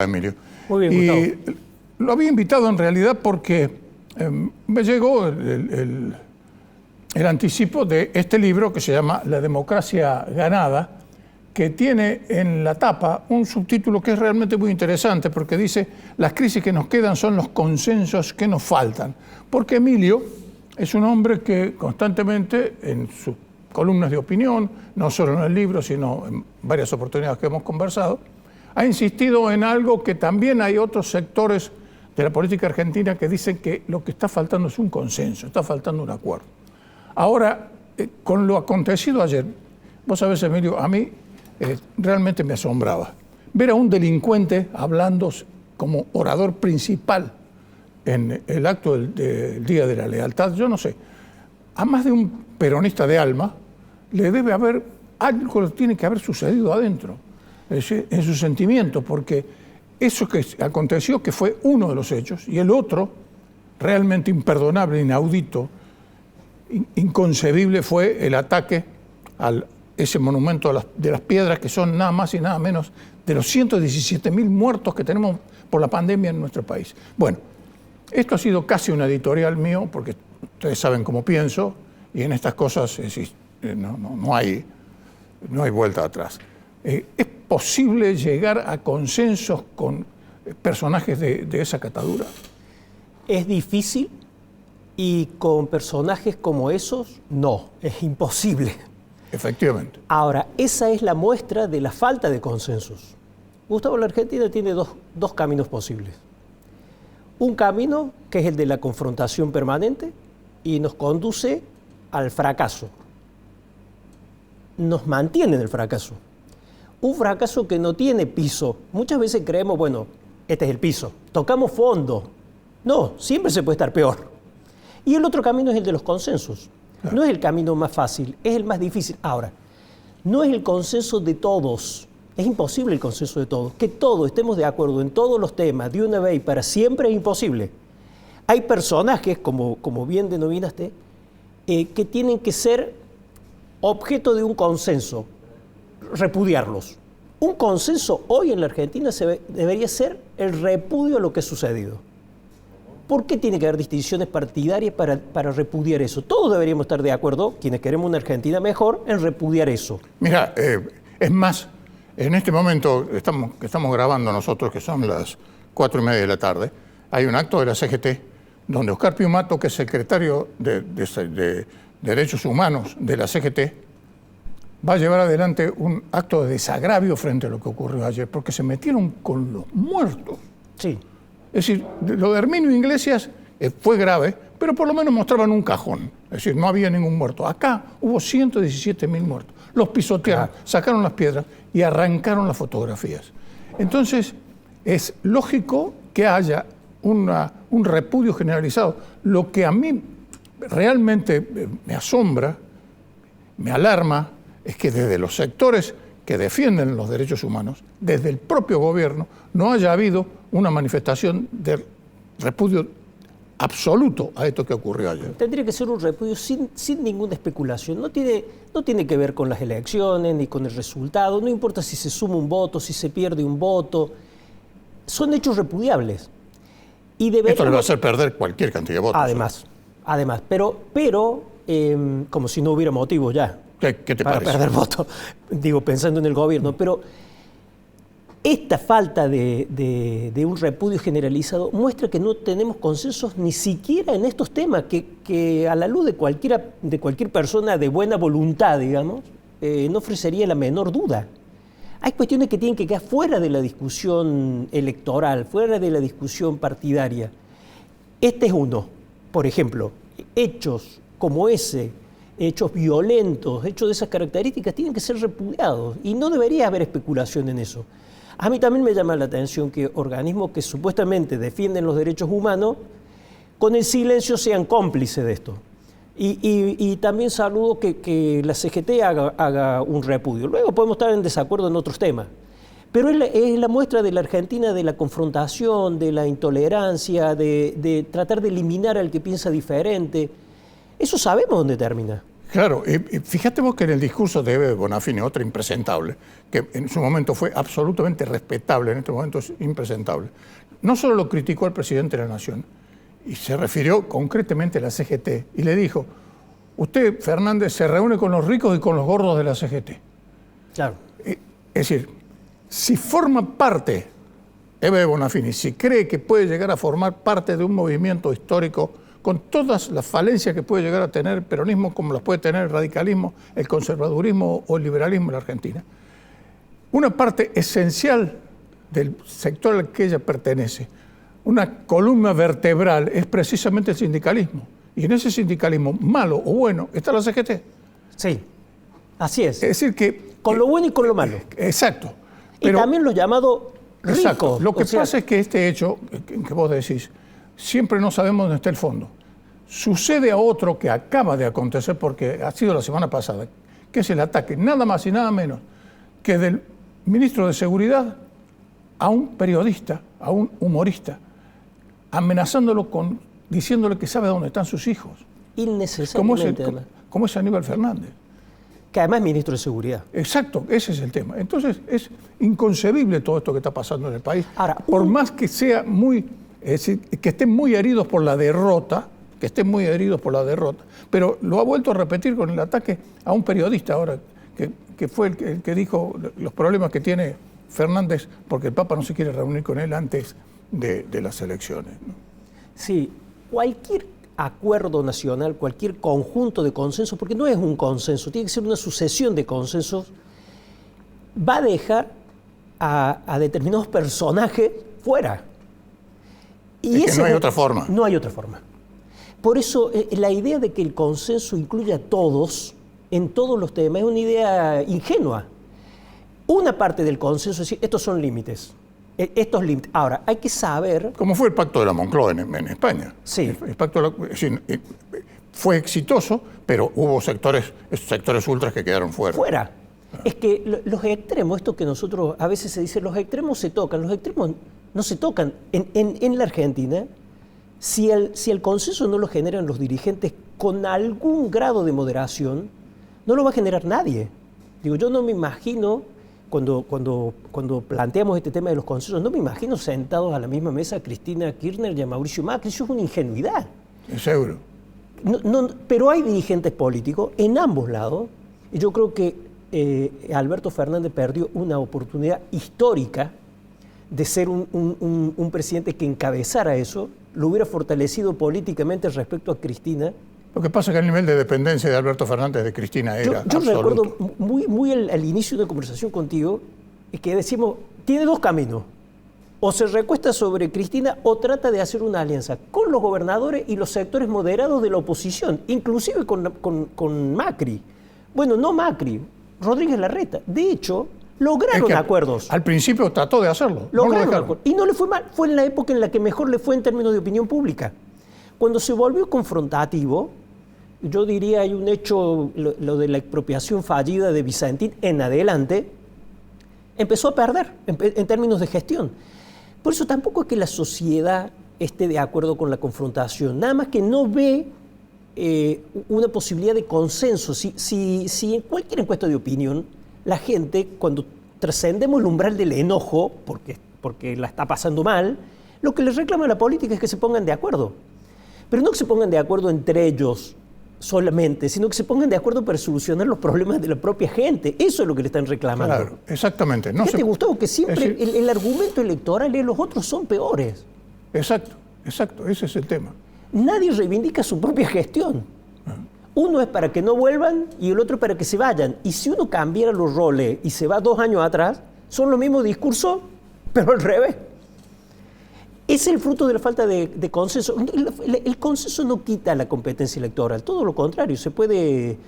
Emilio. Muy bien, Gustavo. Y lo había invitado en realidad porque me llegó el anticipo de este libro que se llama La democracia ganada, que tiene en la tapa un subtítulo que es realmente muy interesante porque dice: las crisis que nos quedan son los consensos que nos faltan. Porque Emilio es un hombre que constantemente en sus columnas de opinión, no solo en el libro, sino en varias oportunidades que hemos conversado, ha insistido en algo que también hay otros sectores de la política argentina que dicen que lo que está faltando es un consenso, está faltando un acuerdo. Ahora, con lo acontecido ayer, vos sabés, Emilio, a mí realmente me asombraba ver a un delincuente hablando como orador principal en el acto del Día de la Lealtad. Yo no sé, a más de un peronista de alma le debe haber algo que tiene que haber sucedido adentro, en su sentimiento, porque eso que aconteció, que fue uno de los hechos, y el otro, realmente imperdonable, inaudito, inconcebible, fue el ataque a ese monumento de las piedras, que son nada más y nada menos de los 117.000 muertos que tenemos por la pandemia en nuestro país. Bueno, esto ha sido casi una editorial mío, porque ustedes saben cómo pienso, y en estas cosas no hay vuelta atrás. ¿Es posible llegar a consensos con personajes de esa catadura? Es difícil, y con personajes como esos, no, es imposible. Efectivamente. Ahora, esa es la muestra de la falta de consensos. Gustavo, la Argentina tiene dos caminos posibles. Un camino que es el de la confrontación permanente y nos conduce al fracaso. Nos mantiene en el fracaso. Un fracaso que no tiene piso. Muchas veces creemos, bueno, este es el piso, tocamos fondo. No, siempre se puede estar peor. Y el otro camino es el de los consensos. Claro. No es el camino más fácil, es el más difícil. Ahora, no es el consenso de todos. Es imposible el consenso de todos. Que todos estemos de acuerdo en todos los temas de una vez y para siempre es imposible. Hay personajes, como bien denominaste, que tienen que ser objeto de un consenso, repudiarlos. Un consenso hoy en la Argentina debería ser el repudio a lo que ha sucedido. ¿Por qué tiene que haber distinciones partidarias para repudiar eso? Todos deberíamos estar de acuerdo, quienes queremos una Argentina mejor, en repudiar eso. Mira, es más, en este momento que estamos grabando nosotros, que son las 4:30 de la tarde, hay un acto de la CGT donde Oscar Piumato, que es secretario de Derechos Humanos de la CGT, va a llevar adelante un acto de desagravio frente a lo que ocurrió ayer, porque se metieron con los muertos. Sí. Es decir, lo de Herminio Iglesias fue grave, pero por lo menos mostraban un cajón. Es decir, no había ningún muerto. Acá hubo 117.000 muertos. Los pisotearon, sacaron las piedras y arrancaron las fotografías. Entonces, es lógico que haya un repudio generalizado. Lo que a mí realmente me asombra, me alarma, es que desde los sectores que defienden los derechos humanos, desde el propio gobierno, no haya habido una manifestación de repudio absoluto a esto que ocurrió ayer. Tendría que ser un repudio sin ninguna especulación. No tiene que ver con las elecciones ni con el resultado. No importa si se suma un voto, si se pierde un voto. Son hechos repudiables. Y esto le va a hacer perder cualquier cantidad de votos. Además, pero como si no hubiera motivos ya. ¿Qué te para parece? Perder votos, digo, pensando en el gobierno. Pero esta falta de un repudio generalizado muestra que no tenemos consensos ni siquiera en estos temas, que a la luz de cualquier persona de buena voluntad, digamos, no ofrecería la menor duda. Hay cuestiones que tienen que quedar fuera de la discusión electoral, fuera de la discusión partidaria. Este es uno. Por ejemplo, hechos como ese, hechos violentos, hechos de esas características, tienen que ser repudiados y no debería haber especulación en eso. A mí también me llama la atención que organismos que supuestamente defienden los derechos humanos, con el silencio sean cómplices de esto. Y también saludo que la CGT haga un repudio. Luego podemos estar en desacuerdo en otros temas. Pero es la muestra de la Argentina de la confrontación, de la intolerancia, de tratar de eliminar al que piensa diferente. Eso sabemos dónde termina. Claro, y fíjate vos que en el discurso de Ebe Bonafini, otra impresentable, que en su momento fue absolutamente respetable, en este momento es impresentable, no solo lo criticó al presidente de la Nación, y se refirió concretamente a la CGT, y le dijo, usted, Fernández, se reúne con los ricos y con los gordos de la CGT. Claro. Es decir, si forma parte, Ebe Bonafini, si cree que puede llegar a formar parte de un movimiento histórico con todas las falencias que puede llegar a tener el peronismo, como las puede tener el radicalismo, el conservadurismo o el liberalismo en la Argentina, una parte esencial del sector al que ella pertenece, una columna vertebral, es precisamente el sindicalismo. Y en ese sindicalismo, malo o bueno, está la CGT. Sí, así es. Es decir que... Con lo bueno y con lo malo. Exacto. Pero, y también los llamados ricos. Exacto. Lo que pasa es que este hecho, que vos decís, siempre no sabemos dónde está el fondo. Sucede a otro que acaba de acontecer, porque ha sido la semana pasada, que es el ataque, nada más y nada menos, que del ministro de Seguridad a un periodista, a un humorista, amenazándolo diciéndole que sabe dónde están sus hijos. Innecesariamente. Como es Aníbal Fernández. Que además es ministro de Seguridad. Exacto, ese es el tema. Entonces es inconcebible todo esto que está pasando en el país. Ahora, por más que sea es decir, que estén muy heridos por la derrota, pero lo ha vuelto a repetir con el ataque a un periodista ahora, que fue el que dijo los problemas que tiene Fernández porque el Papa no se quiere reunir con él antes de las elecciones, ¿no? Sí, cualquier acuerdo nacional, cualquier conjunto de consensos, porque no es un consenso, tiene que ser una sucesión de consensos, va a dejar a determinados personajes fuera. Y es que no hay otra forma. No hay otra forma. Por eso la idea de que el consenso incluya a todos, en todos los temas, es una idea ingenua. Una parte del consenso es decir, estos son límites. Estos límites. Ahora, hay que saber... Como fue el Pacto de la Moncloa en España. Sí. El Pacto fue exitoso, pero hubo sectores ultras que quedaron fuera. Fuera. Es que los extremos, esto que nosotros a veces se dice, los extremos se tocan, los extremos no se tocan. En la Argentina, si el consenso no lo generan los dirigentes con algún grado de moderación, no lo va a generar nadie. Digo, yo no me imagino... Cuando planteamos este tema de los consensos, no me imagino sentados a la misma mesa a Cristina Kirchner y a Mauricio Macri. Eso es una ingenuidad. Es seguro. Pero hay dirigentes políticos en ambos lados. Y yo creo que Alberto Fernández perdió una oportunidad histórica de ser un presidente que encabezara eso, lo hubiera fortalecido políticamente respecto a Cristina. Lo que pasa es que el nivel de dependencia de Alberto Fernández de Cristina era absoluto. Yo recuerdo muy al inicio de una conversación contigo que decimos, tiene dos caminos. O se recuesta sobre Cristina o trata de hacer una alianza con los gobernadores y los sectores moderados de la oposición, inclusive con Macri. Bueno, no Macri, Rodríguez Larreta. De hecho, lograron acuerdos. Al principio trató de hacerlo. Lograron acuerdos. Y no le fue mal. Fue en la época en la que mejor le fue en términos de opinión pública. Cuando se volvió confrontativo, yo diría hay un hecho, lo de la expropiación fallida de Vicentín en adelante, empezó a perder en términos de gestión. Por eso tampoco es que la sociedad esté de acuerdo con la confrontación, nada más que no ve una posibilidad de consenso. Si en cualquier encuesta de opinión, la gente, cuando trascendemos el umbral del enojo, porque la está pasando mal, lo que les reclama a la política es que se pongan de acuerdo. Pero no que se pongan de acuerdo entre ellos solamente, sino que se pongan de acuerdo para solucionar los problemas de la propia gente. Eso es lo que le están reclamando. Claro, exactamente. Fíjate, Gustavo, que siempre el argumento electoral es los otros son peores. Exacto, ese es el tema. Nadie reivindica su propia gestión. Uno es para que no vuelvan y el otro para que se vayan. Y si uno cambiara los roles y se va 2 años atrás, son los mismos discursos, pero al revés. Es el fruto de la falta de consenso. El consenso no quita la competencia electoral, todo lo contrario, se puede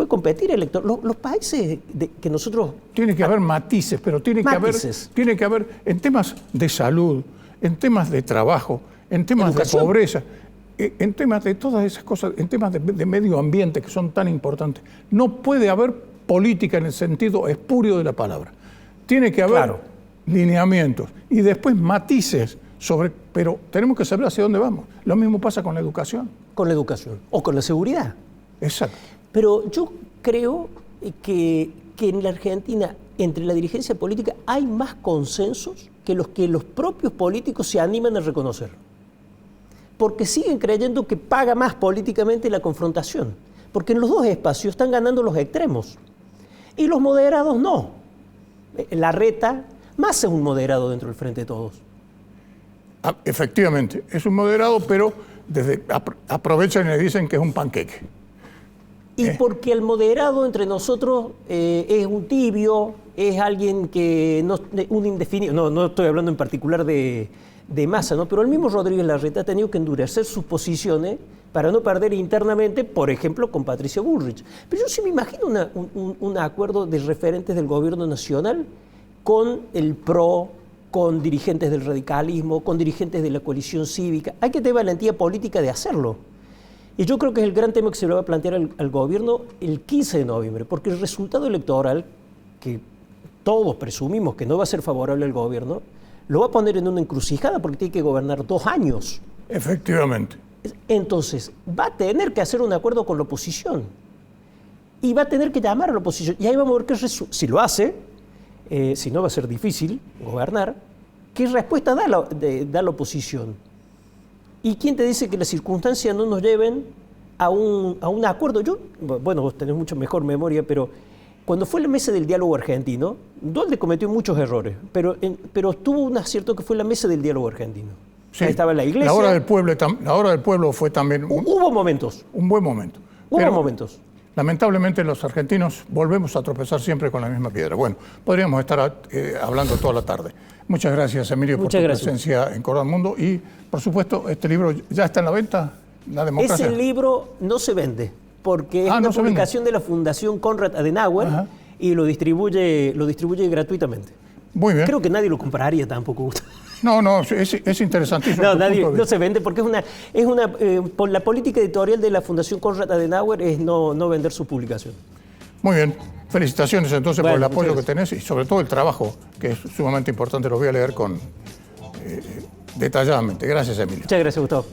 competir electoral. Los países que nosotros... Tiene que haber matices, pero tiene que haber en temas de salud, en temas de trabajo, en temas Educación. de pobreza, en temas de todas esas cosas, en temas de medio ambiente que son tan importantes. No puede haber política en el sentido espurio de la palabra. Tiene que haber lineamientos y después matices. Pero tenemos que saber hacia dónde vamos. Lo mismo pasa con la educación. Con la educación o con la seguridad. Exacto. Pero yo creo que en la Argentina, entre la dirigencia política, hay más consensos que los propios políticos se animan a reconocer. Porque siguen creyendo que paga más políticamente la confrontación. Porque en los dos espacios están ganando los extremos. Y los moderados no. Larreta, Massa es un moderado dentro del Frente de Todos. Efectivamente, es un moderado, pero aprovechan y le dicen que es un panqueque. Y porque el moderado entre nosotros es un tibio, es alguien que un indefinido. No estoy hablando en particular de Massa, ¿no? Pero el mismo Rodríguez Larreta ha tenido que endurecer sus posiciones para no perder internamente, por ejemplo, con Patricia Bullrich. Pero yo sí me imagino un acuerdo de referentes del gobierno nacional con el PRO, con dirigentes del radicalismo, con dirigentes de la coalición cívica. Hay que tener valentía política de hacerlo. Y yo creo que es el gran tema que se le va a plantear al gobierno el 15 de noviembre, porque el resultado electoral, que todos presumimos que no va a ser favorable al gobierno, lo va a poner en una encrucijada porque tiene que gobernar 2 años. Efectivamente. Entonces, va a tener que hacer un acuerdo con la oposición. Y va a tener que llamar a la oposición. Y ahí vamos a ver si lo hace, si no va a ser difícil gobernar, qué respuesta da la oposición. ¿Y quién te dice que las circunstancias no nos lleven a un acuerdo? Bueno, vos tenés mucho mejor memoria, pero cuando fue la mesa del diálogo argentino, Duhalde cometió muchos errores, pero tuvo un acierto que fue la mesa del diálogo argentino. Sí, ahí estaba la iglesia. La hora del pueblo fue también hubo momentos. Un buen momento. Hubo momentos. Lamentablemente los argentinos volvemos a tropezar siempre con la misma piedra. Bueno, podríamos estar hablando toda la tarde. Muchas gracias, Emilio, por tu presencia en Cordón Mundo. Y, por supuesto, este libro ya está en la venta, La Democracia. Ese libro no se vende, porque es una publicación de la Fundación Konrad Adenauer. Ajá. Y lo distribuye gratuitamente. Muy bien. Creo que nadie lo compraría tampoco. No, es interesantísimo. No se vende porque por la política editorial de la Fundación Konrad Adenauer es no vender su publicación. Muy bien. Felicitaciones entonces por el apoyo que tenés y sobre todo el trabajo, que es sumamente importante. Lo voy a leer detalladamente. Gracias, Emilio. Muchas gracias, Gustavo.